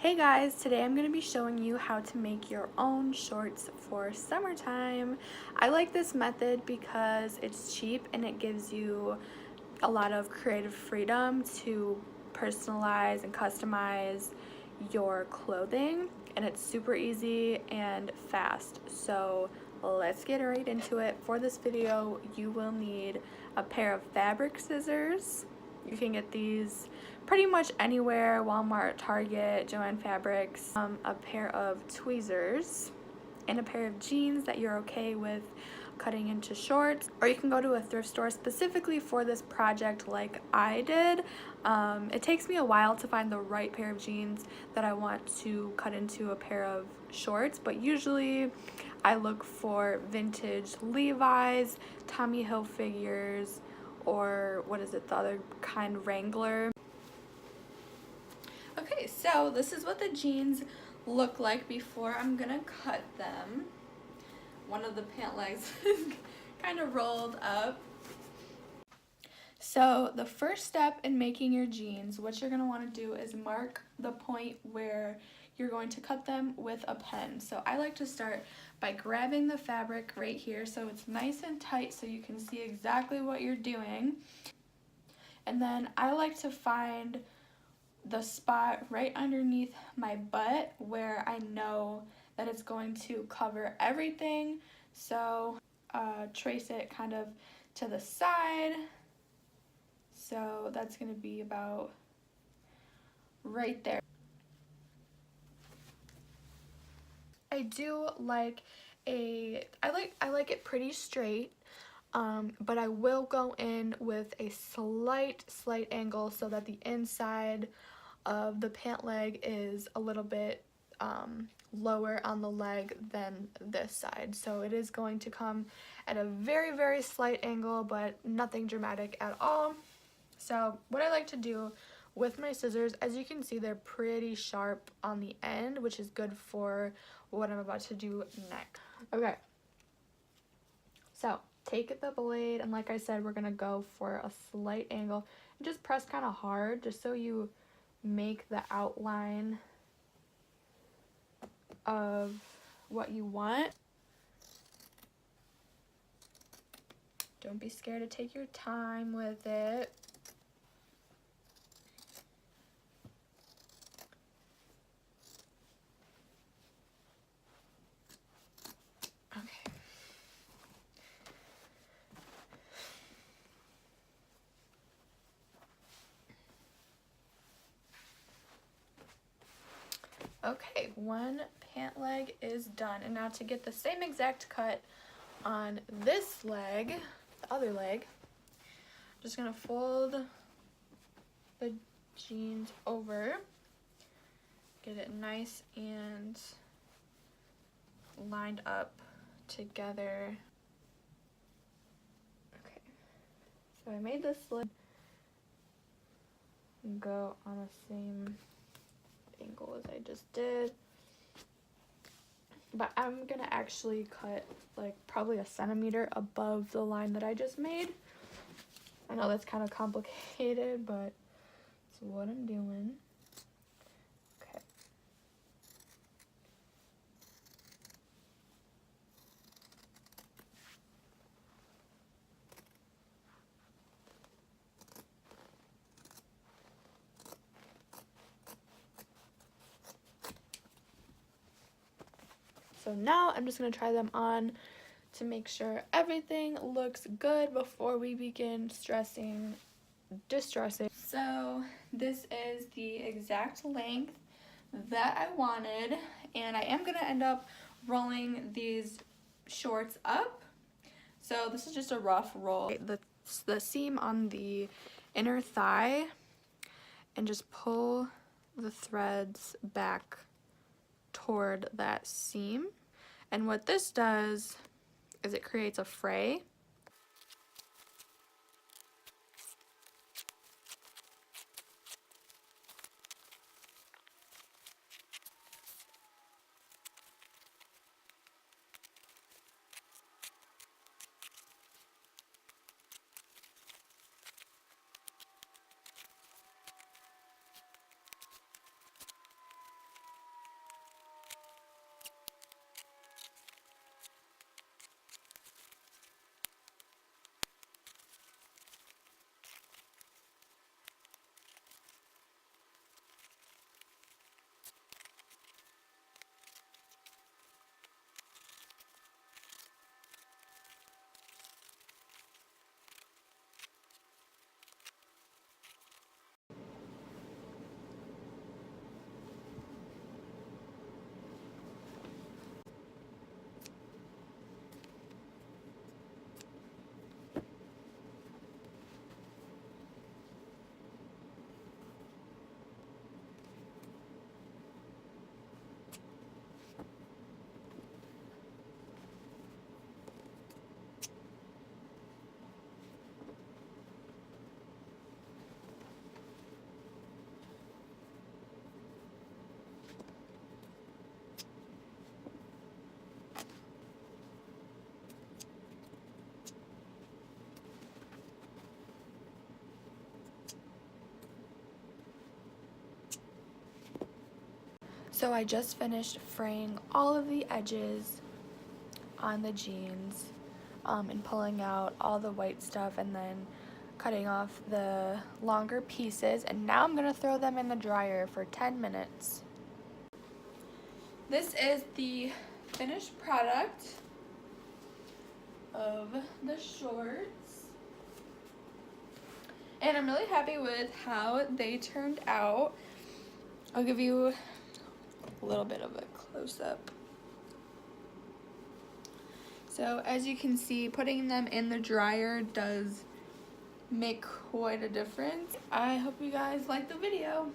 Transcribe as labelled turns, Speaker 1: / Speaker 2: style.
Speaker 1: Hey guys, today I'm going to be showing you how to make your own shorts for summertime. I like this method because it's cheap and it gives you a lot of creative freedom to personalize and customize your clothing, and it's super easy and fast. So let's get right into it. For this video, you will need a pair of fabric scissors. You can get these pretty much anywhere: Walmart, Target, Joann Fabrics. A pair of tweezers and a pair of jeans that you're okay with cutting into shorts, or you can go to a thrift store specifically for this project like I did. It takes me a while to find the right pair of jeans that I want to cut into a pair of shorts, but usually I look for vintage Levi's, Tommy Hilfigers, or what is it, the other kind, Wrangler. Okay, so this is what the jeans look like before I'm gonna cut them. One of the pant legs is kind of rolled up. So the first step in making your jeans, what you're going to want to do is mark the point where you're going to cut them with a pen. So I like to start by grabbing the fabric right here so it's nice and tight so you can see exactly what you're doing. And then I like to find the spot right underneath my butt where I know that it's going to cover everything. So trace it kind of to the side. So that's going to be about right there. I do like I like it pretty straight, but I will go in with a slight angle so that the inside of the pant leg is a little bit lower on the leg than this side. So it is going to come at a very slight angle, but nothing dramatic at all. So what I like to do with my scissors, as you can see, they're pretty sharp on the end, which is good for what I'm about to do next. Okay, so take the blade, and like I said, we're gonna go for a slight angle and just press kind of hard just so you make the outline of what you want. Don't be scared to take your time with it. Okay. Okay, one pant leg is done, and now to get the same exact cut on this leg, the other leg, I'm just gonna fold the jeans over, get it nice and lined up together. Okay, so I made this slit go on the same angle as I just did, but I'm gonna actually cut like probably a centimeter above the line that I just made. I know that's kind of complicated, but it's what I'm doing. Okay. So now I'm just going to try them on to make sure everything looks good before we begin distressing. So this is the exact length that I wanted, and I am going to end up rolling these shorts up. So this is just a rough roll. The seam on the inner thigh, and just pull the threads back toward that seam. And what this does is it creates a fray. So I just finished fraying all of the edges on the jeans and pulling out all the white stuff and then cutting off the longer pieces, and now I'm gonna throw them in the dryer for 10 minutes. This is the finished product of the shorts, and I'm really happy with how they turned out. I'll give you a little bit of a close-up. So as you can see, putting them in the dryer does make quite a difference. I hope you guys like the video.